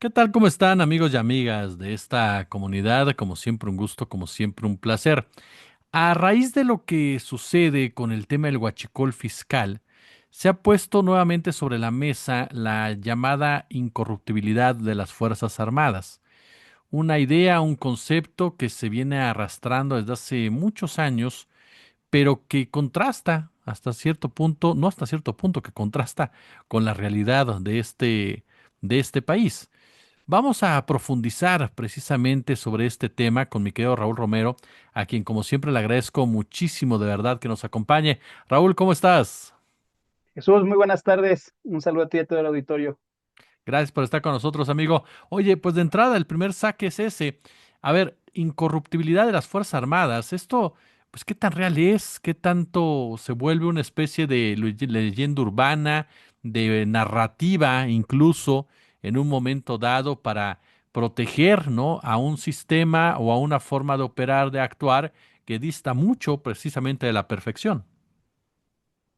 ¿Qué tal? ¿Cómo están amigos y amigas de esta comunidad? Como siempre un gusto, como siempre un placer. A raíz de lo que sucede con el tema del huachicol fiscal, se ha puesto nuevamente sobre la mesa la llamada incorruptibilidad de las Fuerzas Armadas. Una idea, un concepto que se viene arrastrando desde hace muchos años, pero que contrasta hasta cierto punto, no hasta cierto punto, que contrasta con la realidad de este país. Vamos a profundizar precisamente sobre este tema con mi querido Raúl Romero, a quien como siempre le agradezco muchísimo de verdad que nos acompañe. Raúl, ¿cómo estás? Jesús, muy buenas tardes. Un saludo a ti y a todo el auditorio. Gracias por estar con nosotros, amigo. Oye, pues de entrada el primer saque es ese. A ver, incorruptibilidad de las Fuerzas Armadas. Esto, pues, ¿qué tan real es? ¿Qué tanto se vuelve una especie de leyenda urbana, de narrativa, incluso en un momento dado para proteger, ¿no? A un sistema o a una forma de operar, de actuar que dista mucho precisamente de la perfección?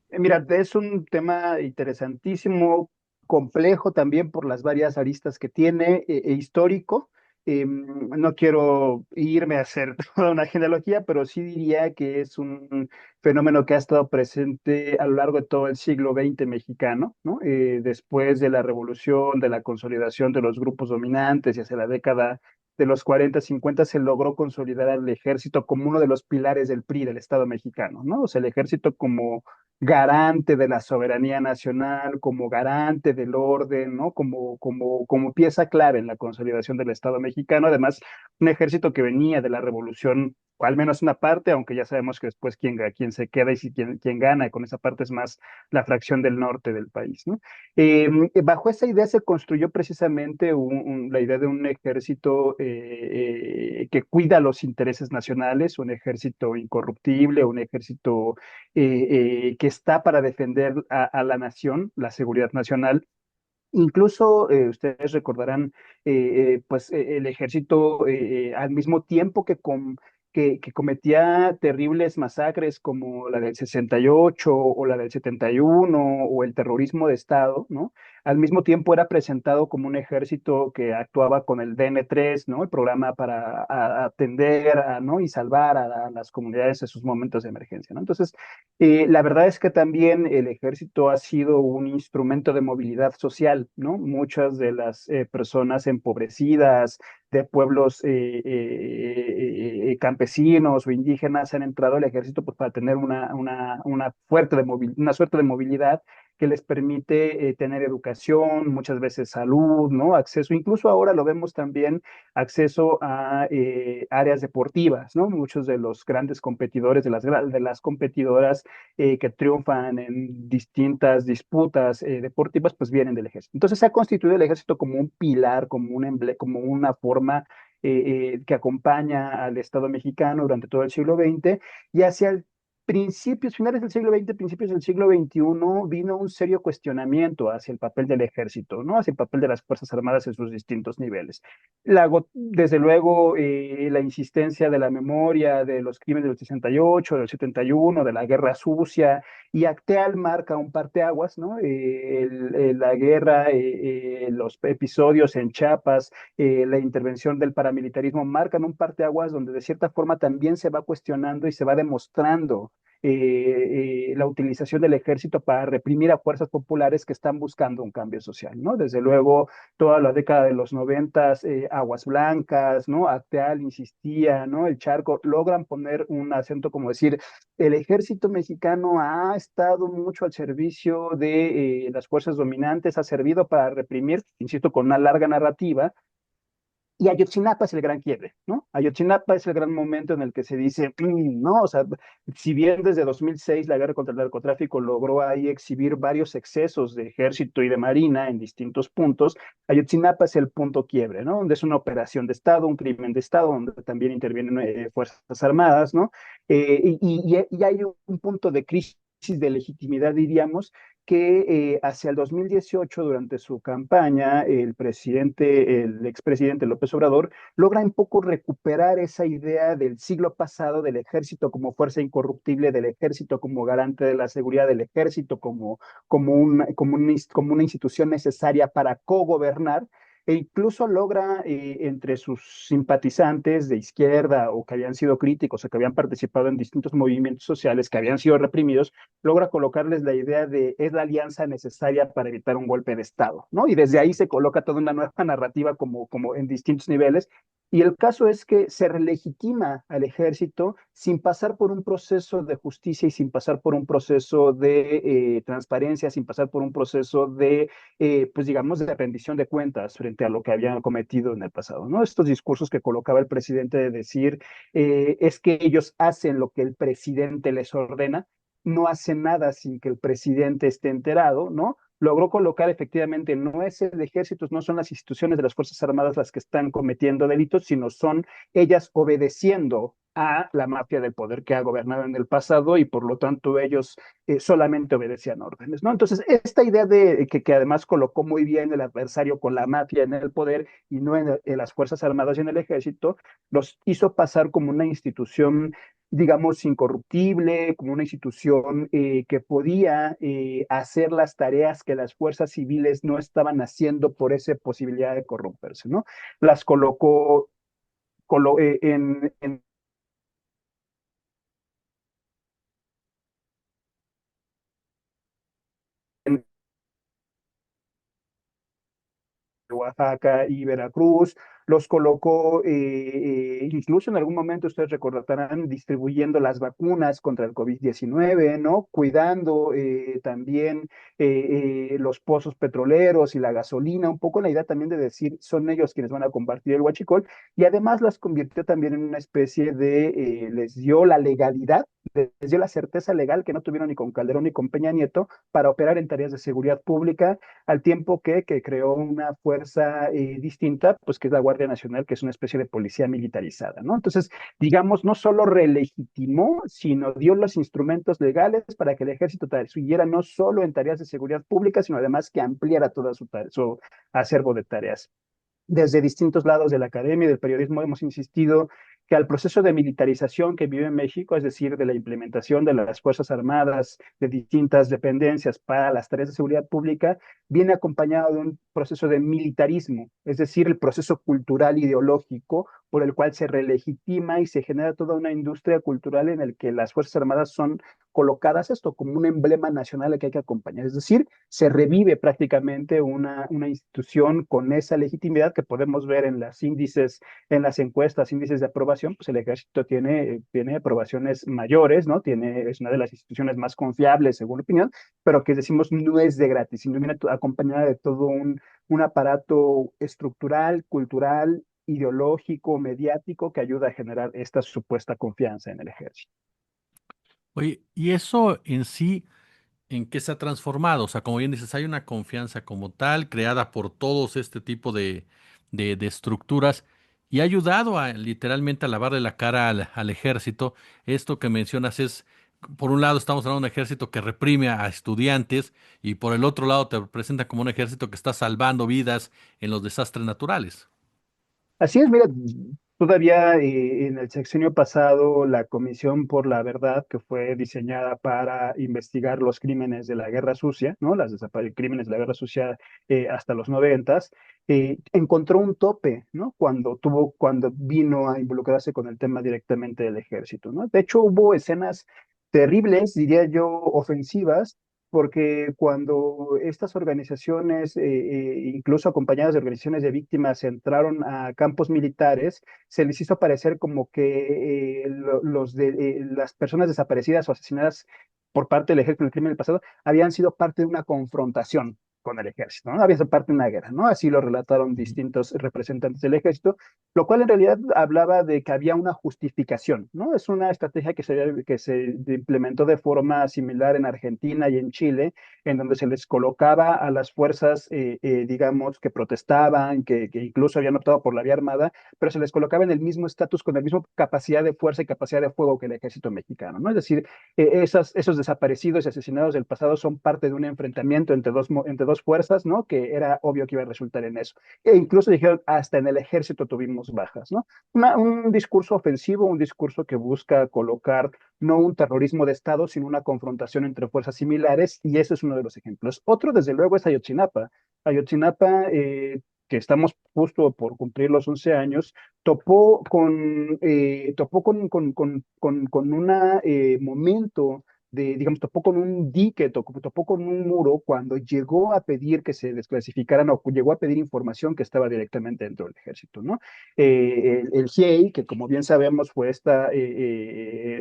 Mira, es un tema interesantísimo, complejo también por las varias aristas que tiene, histórico. No quiero irme a hacer toda una genealogía, pero sí diría que es un fenómeno que ha estado presente a lo largo de todo el siglo XX mexicano, ¿no? Después de la revolución, de la consolidación de los grupos dominantes y hacia la década de los 40, 50 se logró consolidar al ejército como uno de los pilares del PRI, del Estado mexicano, ¿no? O sea, el ejército como garante de la soberanía nacional, como garante del orden, ¿no? Como pieza clave en la consolidación del Estado mexicano. Además, un ejército que venía de la revolución, o al menos una parte, aunque ya sabemos que después quién se queda y si quién gana, y con esa parte es más la fracción del norte del país, ¿no? Bajo esa idea se construyó precisamente la idea de un ejército que cuida los intereses nacionales, un ejército incorruptible, un ejército que está para defender a la nación, la seguridad nacional. Incluso ustedes recordarán, pues el ejército al mismo tiempo que cometía terribles masacres como la del 68 o la del 71 o el terrorismo de Estado, ¿no? Al mismo tiempo era presentado como un ejército que actuaba con el DN3, ¿no? El programa para atender ¿no? y salvar a las comunidades en sus momentos de emergencia, ¿no? Entonces, la verdad es que también el ejército ha sido un instrumento de movilidad social, ¿no? Muchas de las personas empobrecidas de pueblos campesinos o indígenas han entrado al ejército pues, para tener una suerte de movilidad que les permite tener educación, muchas veces salud, ¿no? Acceso, incluso ahora lo vemos también, acceso a áreas deportivas, ¿no? Muchos de los grandes competidores, de las competidoras que triunfan en distintas disputas deportivas, pues vienen del ejército. Entonces se ha constituido el ejército como un pilar, como una forma que acompaña al Estado mexicano durante todo el siglo XX y hacia el finales del siglo XX, principios del siglo XXI, vino un serio cuestionamiento hacia el papel del ejército, ¿no? Hacia el papel de las Fuerzas Armadas en sus distintos niveles. Desde luego, la insistencia de la memoria de los crímenes del 68, del 71, de la guerra sucia, y Acteal marca un parteaguas, ¿no? La guerra, los episodios en Chiapas, la intervención del paramilitarismo marcan un parteaguas donde de cierta forma también se va cuestionando y se va demostrando la utilización del ejército para reprimir a fuerzas populares que están buscando un cambio social, ¿no? Desde luego, toda la década de los noventas, Aguas Blancas, ¿no? Acteal insistía, ¿no? El Charco, logran poner un acento como decir, el ejército mexicano ha estado mucho al servicio de las fuerzas dominantes, ha servido para reprimir, insisto, con una larga narrativa, y Ayotzinapa es el gran quiebre, ¿no? Ayotzinapa es el gran momento en el que se dice, no, o sea, si bien desde 2006 la guerra contra el narcotráfico logró ahí exhibir varios excesos de ejército y de marina en distintos puntos, Ayotzinapa es el punto quiebre, ¿no? Donde es una operación de Estado, un crimen de Estado, donde también intervienen Fuerzas Armadas, ¿no? Y hay un punto de crisis de legitimidad, diríamos, que hacia el 2018, durante su campaña, el expresidente López Obrador, logra un poco recuperar esa idea del siglo pasado del ejército como fuerza incorruptible, del ejército como garante de la seguridad, del ejército como una institución necesaria para cogobernar. e incluso logra entre sus simpatizantes de izquierda o que habían sido críticos o que habían participado en distintos movimientos sociales que habían sido reprimidos, logra colocarles la idea de es la alianza necesaria para evitar un golpe de Estado, ¿no? Y desde ahí se coloca toda una nueva narrativa como en distintos niveles. Y el caso es que se relegitima al ejército sin pasar por un proceso de justicia y sin pasar por un proceso de transparencia, sin pasar por un proceso de, pues digamos, de rendición de cuentas frente a lo que habían cometido en el pasado, ¿no? Estos discursos que colocaba el presidente de decir es que ellos hacen lo que el presidente les ordena, no hacen nada sin que el presidente esté enterado, ¿no? Logró colocar efectivamente, no es el ejército, no son las instituciones de las Fuerzas Armadas las que están cometiendo delitos, sino son ellas obedeciendo a la mafia del poder que ha gobernado en el pasado y por lo tanto ellos solamente obedecían órdenes, ¿no? Entonces, esta idea de que además colocó muy bien el adversario con la mafia en el poder y no en las Fuerzas Armadas y en el ejército, los hizo pasar como una institución digamos, incorruptible, como una institución que podía hacer las tareas que las fuerzas civiles no estaban haciendo por esa posibilidad de corromperse, ¿no? Las colocó en Oaxaca y Veracruz, los colocó, incluso en algún momento ustedes recordarán, distribuyendo las vacunas contra el COVID-19, ¿no? Cuidando también los pozos petroleros y la gasolina, un poco la idea también de decir, son ellos quienes van a compartir el huachicol, y además las convirtió también en una especie de, les dio la legalidad, les dio la certeza legal que no tuvieron ni con Calderón ni con Peña Nieto para operar en tareas de seguridad pública al tiempo que creó una fuerza distinta, pues que es la Guardia Nacional, que es una especie de policía militarizada, ¿no? Entonces, digamos, no solo relegitimó, sino dio los instrumentos legales para que el ejército siguiera no solo en tareas de seguridad pública, sino además que ampliara toda su acervo de tareas. Desde distintos lados de la academia y del periodismo hemos insistido que al proceso de militarización que vive México, es decir, de la implementación de las Fuerzas Armadas, de distintas dependencias para las tareas de seguridad pública, viene acompañado de un proceso de militarismo, es decir, el proceso cultural ideológico por el cual se relegitima y se genera toda una industria cultural en el que las Fuerzas Armadas son colocadas esto como un emblema nacional al que hay que acompañar. Es decir, se revive prácticamente una institución con esa legitimidad que podemos ver en las índices, en las encuestas, índices de aprobación, pues el ejército tiene aprobaciones mayores, ¿no? Es una de las instituciones más confiables, según la opinión, pero que decimos no es de gratis, sino viene acompañada de todo un aparato estructural, cultural, ideológico, mediático, que ayuda a generar esta supuesta confianza en el ejército. Oye, y eso en sí, ¿en qué se ha transformado? O sea, como bien dices, hay una confianza como tal, creada por todos este tipo de estructuras, y ha ayudado a literalmente a lavarle la cara al ejército. Esto que mencionas es, por un lado, estamos hablando de un ejército que reprime a estudiantes, y por el otro lado te presenta como un ejército que está salvando vidas en los desastres naturales. Así es, mira, todavía en el sexenio pasado, la Comisión por la Verdad, que fue diseñada para investigar los crímenes de la Guerra Sucia, ¿no? Crímenes de la Guerra Sucia hasta los noventas, encontró un tope, ¿no? Cuando vino a involucrarse con el tema directamente del ejército, ¿no? De hecho, hubo escenas terribles, diría yo, ofensivas porque cuando estas organizaciones, incluso acompañadas de organizaciones de víctimas, entraron a campos militares, se les hizo parecer como que las personas desaparecidas o asesinadas por parte del ejército en el crimen del pasado habían sido parte de una confrontación con el ejército, ¿no? Había sido parte de una guerra, ¿no? Así lo relataron Ujú. distintos representantes del ejército, lo cual en realidad hablaba de que había una justificación, ¿no? Es una estrategia que se implementó de forma similar en Argentina y en Chile, en donde se les colocaba a las fuerzas, digamos, que protestaban, que incluso habían optado por la vía armada, pero se les colocaba en el mismo estatus, con la misma capacidad de fuerza y capacidad de fuego que el ejército mexicano, ¿no? Es decir, esos desaparecidos y asesinados del pasado son parte de un enfrentamiento entre dos fuerzas, ¿no? Que era obvio que iba a resultar en eso. E incluso dijeron, hasta en el ejército tuvimos bajas, ¿no? Un discurso ofensivo, un discurso que busca colocar no un terrorismo de Estado, sino una confrontación entre fuerzas similares, y ese es uno de los ejemplos. Otro, desde luego, es Ayotzinapa. Ayotzinapa que estamos justo por cumplir los 11 años, topó con un momento digamos, topó con un dique, topó con un muro cuando llegó a pedir que se desclasificaran o llegó a pedir información que estaba directamente dentro del ejército, ¿no? El GIEI, que como bien sabemos fue esta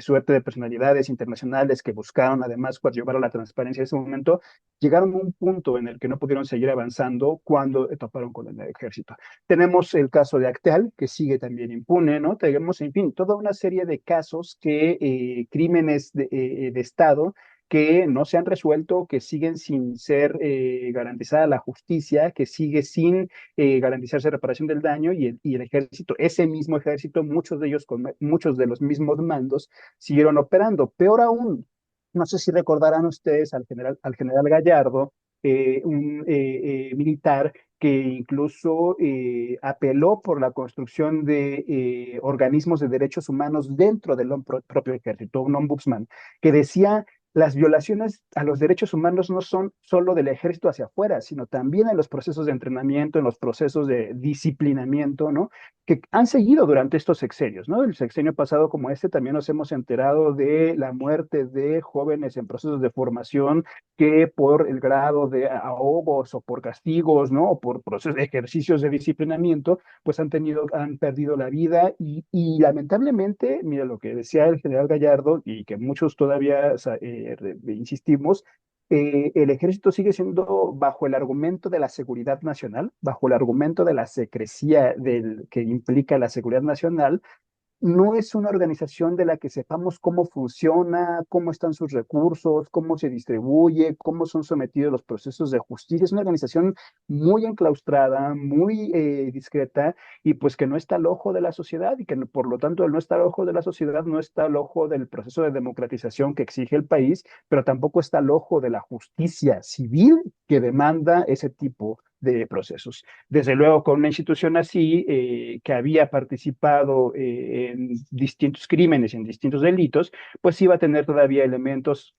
suerte de personalidades internacionales que buscaron además llevar a la transparencia en ese momento, llegaron a un punto en el que no pudieron seguir avanzando cuando toparon con el ejército. Tenemos el caso de Acteal, que sigue también impune, ¿no? Tenemos, en fin, toda una serie de casos que crímenes de Estado que no se han resuelto, que siguen sin ser garantizada la justicia, que sigue sin garantizarse reparación del daño y el ejército, ese mismo ejército, muchos de ellos con muchos de los mismos mandos, siguieron operando. Peor aún, no sé si recordarán ustedes al general Gallardo, un militar que incluso apeló por la construcción de organismos de derechos humanos dentro del propio ejército, un ombudsman, que decía las violaciones a los derechos humanos no son solo del ejército hacia afuera, sino también en los procesos de entrenamiento, en los procesos de disciplinamiento, ¿no? Que han seguido durante estos sexenios, ¿no? El sexenio pasado como este también nos hemos enterado de la muerte de jóvenes en procesos de formación que por el grado de ahogos o por castigos, ¿no? O por procesos, ejercicios de disciplinamiento, pues han perdido la vida y lamentablemente, mira lo que decía el general Gallardo y que muchos todavía insistimos, el ejército sigue siendo bajo el argumento de la seguridad nacional, bajo el argumento de la secrecía que implica la seguridad nacional, no es una organización de la que sepamos cómo funciona, cómo están sus recursos, cómo se distribuye, cómo son sometidos los procesos de justicia. Es una organización muy enclaustrada, muy discreta y pues que no está al ojo de la sociedad y que por lo tanto al no estar al ojo de la sociedad no está al ojo del proceso de democratización que exige el país, pero tampoco está al ojo de la justicia civil que demanda ese tipo de procesos. Desde luego, con una institución así, que había participado en distintos crímenes, en distintos delitos, pues iba a tener todavía elementos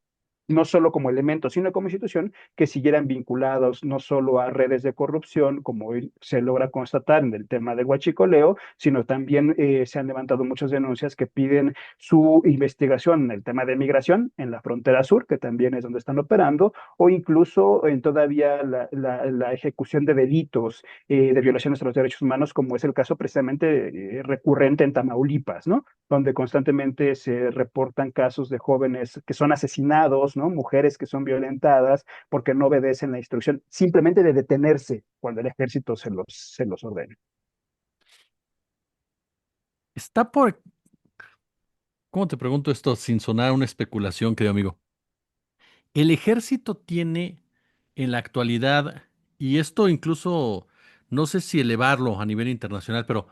no solo como elementos, sino como institución, que siguieran vinculados no solo a redes de corrupción, como hoy se logra constatar en el tema de huachicoleo, sino también se han levantado muchas denuncias que piden su investigación en el tema de migración en la frontera sur, que también es donde están operando, o incluso en todavía la ejecución de delitos de violaciones a los derechos humanos, como es el caso precisamente recurrente en Tamaulipas, ¿no? Donde constantemente se reportan casos de jóvenes que son asesinados, ¿no? Mujeres que son violentadas porque no obedecen la instrucción simplemente de detenerse cuando el ejército se los ordena. Está por, ¿cómo te pregunto esto sin sonar una especulación, querido amigo? El ejército tiene en la actualidad, y esto incluso no sé si elevarlo a nivel internacional, pero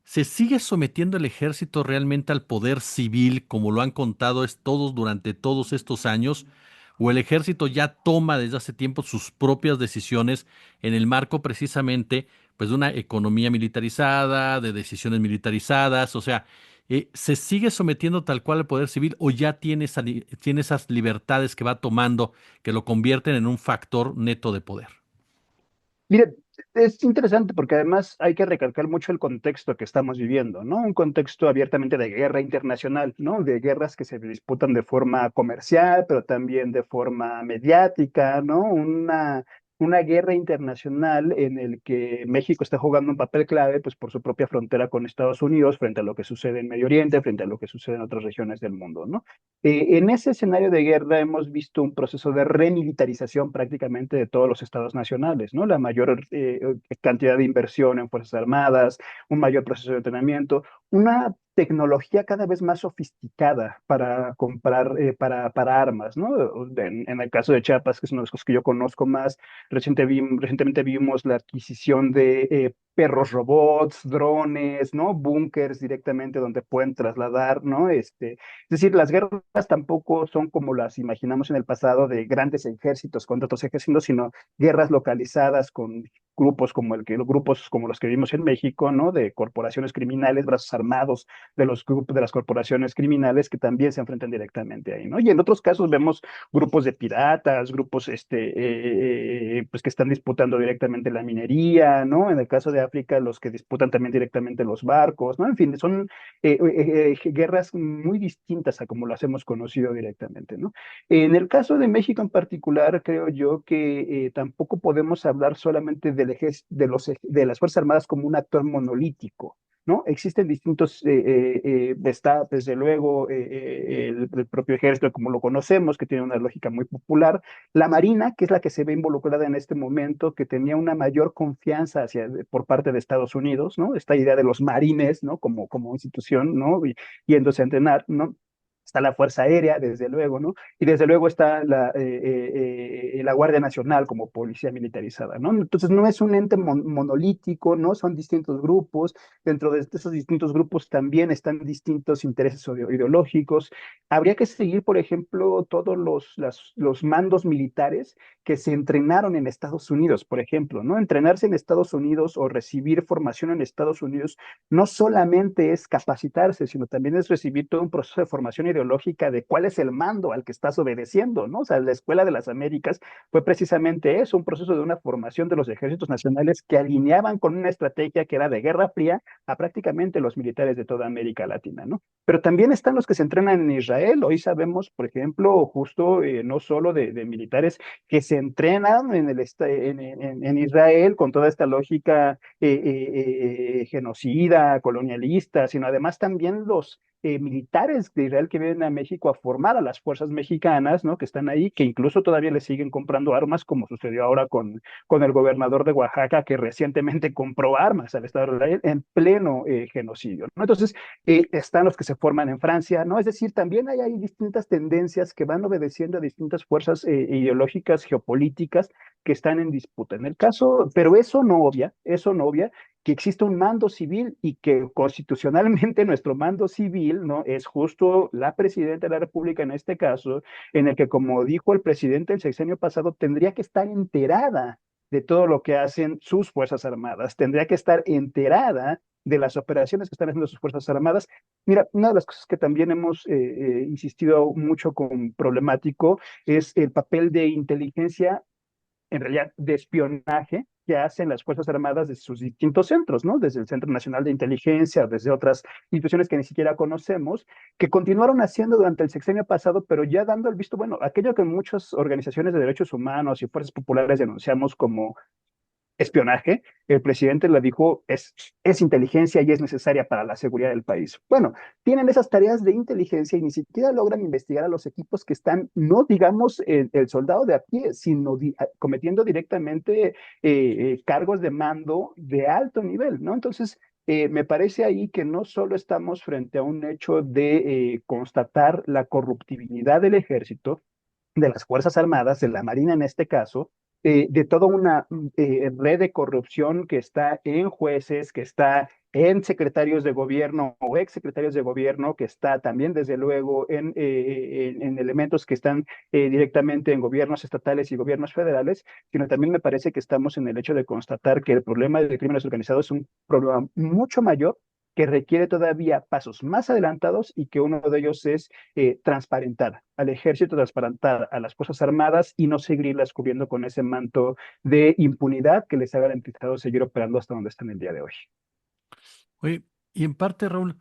¿se sigue sometiendo el ejército realmente al poder civil como lo han contado todos durante todos estos años? ¿O el ejército ya toma desde hace tiempo sus propias decisiones en el marco precisamente pues, de una economía militarizada, de decisiones militarizadas? O sea, ¿se sigue sometiendo tal cual al poder civil o ya tiene esas libertades que va tomando que lo convierten en un factor neto de poder? Mire, es interesante porque además hay que recalcar mucho el contexto que estamos viviendo, ¿no? Un contexto abiertamente de guerra internacional, ¿no? De guerras que se disputan de forma comercial, pero también de forma mediática, ¿no? Una guerra internacional en el que México está jugando un papel clave, pues por su propia frontera con Estados Unidos, frente a lo que sucede en Medio Oriente, frente a lo que sucede en otras regiones del mundo, ¿no? En ese escenario de guerra hemos visto un proceso de remilitarización prácticamente de todos los estados nacionales, ¿no? La mayor cantidad de inversión en Fuerzas Armadas, un mayor proceso de entrenamiento, una tecnología cada vez más sofisticada para comprar, para armas, ¿no? En el caso de Chiapas, que es uno de los cosas que yo conozco más, recientemente vimos la adquisición de perros robots, drones, ¿no? Búnkers directamente donde pueden trasladar, ¿no? Es decir, las guerras tampoco son como las imaginamos en el pasado de grandes ejércitos contra otros ejércitos, sino guerras localizadas con grupos como los grupos como los que vimos en México, ¿no? De corporaciones criminales, brazos armados de los grupos de las corporaciones criminales que también se enfrentan directamente ahí, ¿no? Y en otros casos vemos grupos de piratas, grupos pues que están disputando directamente la minería, ¿no? En el caso de África, los que disputan también directamente los barcos, ¿no? En fin, son guerras muy distintas a como las hemos conocido directamente, ¿no? En el caso de México en particular, creo yo que tampoco podemos hablar solamente de las Fuerzas Armadas como un actor monolítico. ¿No? Existen distintos, está desde luego el propio ejército como lo conocemos, que tiene una lógica muy popular, la Marina, que es la que se ve involucrada en este momento, que tenía una mayor confianza por parte de Estados Unidos, ¿no? Esta idea de los marines, ¿no? Como institución, ¿no? Yéndose a entrenar, ¿no? Está la Fuerza Aérea, desde luego, ¿no? Y desde luego está la Guardia Nacional como policía militarizada, ¿no? Entonces no es un ente monolítico, ¿no? Son distintos grupos. Dentro de esos distintos grupos también están distintos intereses ideológicos. Habría que seguir, por ejemplo, todos los mandos militares que se entrenaron en Estados Unidos, por ejemplo, ¿no? Entrenarse en Estados Unidos o recibir formación en Estados Unidos no solamente es capacitarse, sino también es recibir todo un proceso de formación ideológica de cuál es el mando al que estás obedeciendo, ¿no? O sea, la Escuela de las Américas fue precisamente eso, un proceso de una formación de los ejércitos nacionales que alineaban con una estrategia que era de guerra fría a prácticamente los militares de toda América Latina, ¿no? Pero también están los que se entrenan en Israel. Hoy sabemos, por ejemplo, justo no solo de militares que se entrenan en Israel con toda esta lógica genocida, colonialista, sino además también los militares de Israel que vienen a México a formar a las fuerzas mexicanas, ¿no? Que están ahí, que incluso todavía le siguen comprando armas, como sucedió ahora con el gobernador de Oaxaca, que recientemente compró armas al Estado de Israel en pleno genocidio, ¿no? Entonces, están los que se forman en Francia, ¿no? Es decir, también hay distintas tendencias que van obedeciendo a distintas fuerzas ideológicas, geopolíticas, que están en disputa. En el caso, pero eso no obvia que existe un mando civil y que constitucionalmente nuestro mando civil, ¿no? Es justo la presidenta de la República en este caso, en el que, como dijo el presidente el sexenio pasado, tendría que estar enterada de todo lo que hacen sus Fuerzas Armadas, tendría que estar enterada de las operaciones que están haciendo sus Fuerzas Armadas. Mira, una de las cosas que también hemos insistido mucho con problemático es el papel de inteligencia, en realidad de espionaje que hacen las Fuerzas Armadas de sus distintos centros, ¿no? Desde el Centro Nacional de Inteligencia, desde otras instituciones que ni siquiera conocemos, que continuaron haciendo durante el sexenio pasado, pero ya dando el visto bueno, aquello que muchas organizaciones de derechos humanos y fuerzas populares denunciamos como espionaje, el presidente le dijo, es inteligencia y es necesaria para la seguridad del país. Bueno, tienen esas tareas de inteligencia y ni siquiera logran investigar a los equipos que están, no digamos el soldado de a pie, sino cometiendo directamente cargos de mando de alto nivel, ¿no? Entonces, me parece ahí que no solo estamos frente a un hecho de constatar la corruptibilidad del ejército, de las Fuerzas Armadas, de la Marina en este caso, de toda una red de corrupción que está en jueces, que está en secretarios de gobierno o ex secretarios de gobierno, que está también, desde luego, en elementos que están directamente en gobiernos estatales y gobiernos federales, sino también me parece que estamos en el hecho de constatar que el problema de crímenes organizados es un problema mucho mayor que requiere todavía pasos más adelantados y que uno de ellos es transparentar al ejército, transparentar a las Fuerzas Armadas y no seguirlas cubriendo con ese manto de impunidad que les ha garantizado seguir operando hasta donde están el día de hoy. Oye, y en parte, Raúl,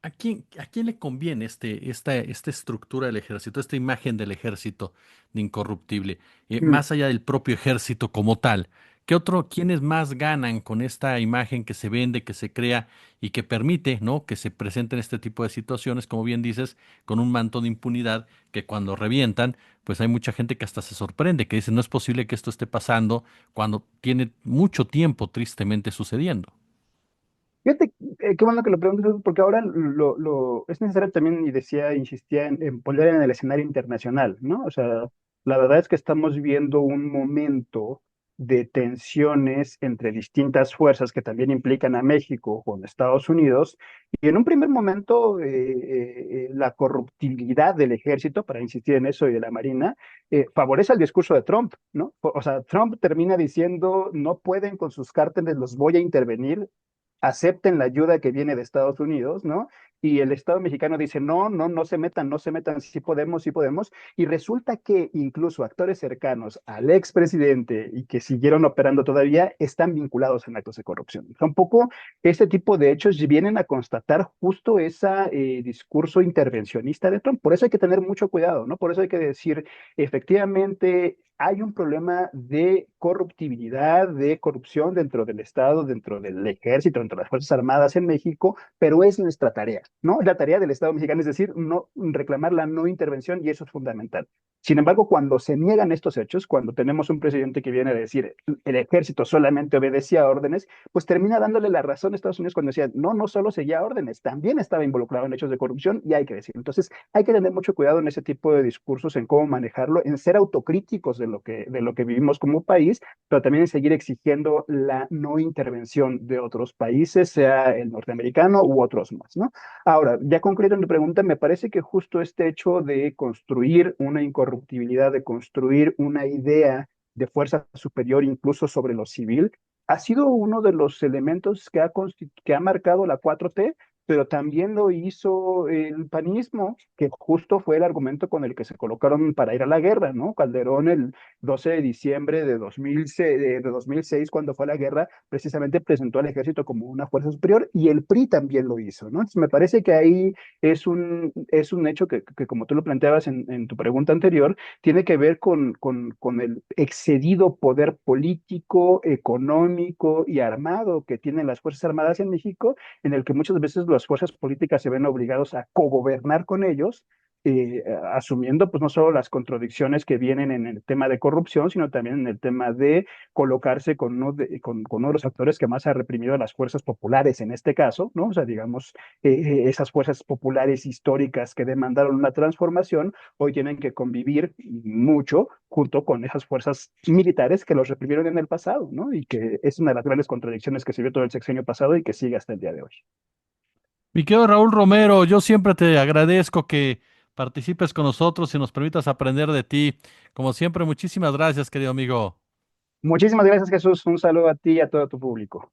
¿a quién le conviene esta estructura del ejército, esta imagen del ejército de incorruptible? Mm. Más allá del propio ejército como tal, ¿quiénes más ganan con esta imagen que se vende, que se crea y que permite, ¿no? Que se presenten este tipo de situaciones, como bien dices, con un manto de impunidad que cuando revientan, pues hay mucha gente que hasta se sorprende, que dice, no es posible que esto esté pasando cuando tiene mucho tiempo tristemente sucediendo. Fíjate, qué bueno que lo preguntes, porque ahora es necesario también, y decía, insistía en poner en el escenario internacional, ¿no? O sea, la verdad es que estamos viendo un momento de tensiones entre distintas fuerzas que también implican a México con Estados Unidos. Y en un primer momento, la corruptibilidad del ejército, para insistir en eso, y de la Marina, favorece el discurso de Trump, ¿no? O sea, Trump termina diciendo, no pueden con sus cárteles, los voy a intervenir, acepten la ayuda que viene de Estados Unidos, ¿no? Y el Estado mexicano dice, no, no, no se metan, no se metan, sí podemos, sí podemos. Y resulta que incluso actores cercanos al expresidente y que siguieron operando todavía están vinculados en actos de corrupción. Un poco este tipo de hechos vienen a constatar justo ese discurso intervencionista de Trump. Por eso hay que tener mucho cuidado, ¿no? Por eso hay que decir, efectivamente, hay un problema de corruptibilidad, de corrupción dentro del Estado, dentro del ejército, dentro de las Fuerzas Armadas en México, pero es nuestra tarea, ¿no? La tarea del Estado mexicano es decir, no reclamar la no intervención y eso es fundamental. Sin embargo, cuando se niegan estos hechos, cuando tenemos un presidente que viene a decir el ejército solamente obedecía órdenes, pues termina dándole la razón a Estados Unidos cuando decía, no, no solo seguía órdenes, también estaba involucrado en hechos de corrupción y hay que decir. Entonces, hay que tener mucho cuidado en ese tipo de discursos, en cómo manejarlo, en ser autocríticos de lo que vivimos como país, pero también en seguir exigiendo la no intervención de otros países, sea el norteamericano u otros más, ¿no? Ahora, ya concreto en tu pregunta, me parece que justo este hecho de construir una incorruptibilidad, de construir una idea de fuerza superior incluso sobre lo civil, ha sido uno de los elementos que ha marcado la 4T, pero también lo hizo el panismo, que justo fue el argumento con el que se colocaron para ir a la guerra, ¿no? Calderón el 12 de diciembre de 2006, de 2006, cuando fue a la guerra, precisamente presentó al ejército como una fuerza superior y el PRI también lo hizo, ¿no? Entonces me parece que ahí es un hecho que como tú lo planteabas en tu pregunta anterior, tiene que ver con el excedido poder político, económico y armado que tienen las Fuerzas Armadas en México, en el que muchas veces las fuerzas políticas se ven obligados a cogobernar con ellos, asumiendo pues no solo las contradicciones que vienen en el tema de corrupción, sino también en el tema de colocarse con uno de los actores que más ha reprimido a las fuerzas populares en este caso, ¿no? O sea, digamos, esas fuerzas populares históricas que demandaron una transformación, hoy tienen que convivir mucho junto con esas fuerzas militares que los reprimieron en el pasado, ¿no? Y que es una de las grandes contradicciones que se vio todo el sexenio pasado y que sigue hasta el día de hoy. Mi querido Raúl Romero, yo siempre te agradezco que participes con nosotros y nos permitas aprender de ti. Como siempre, muchísimas gracias, querido amigo. Muchísimas gracias, Jesús. Un saludo a ti y a todo tu público.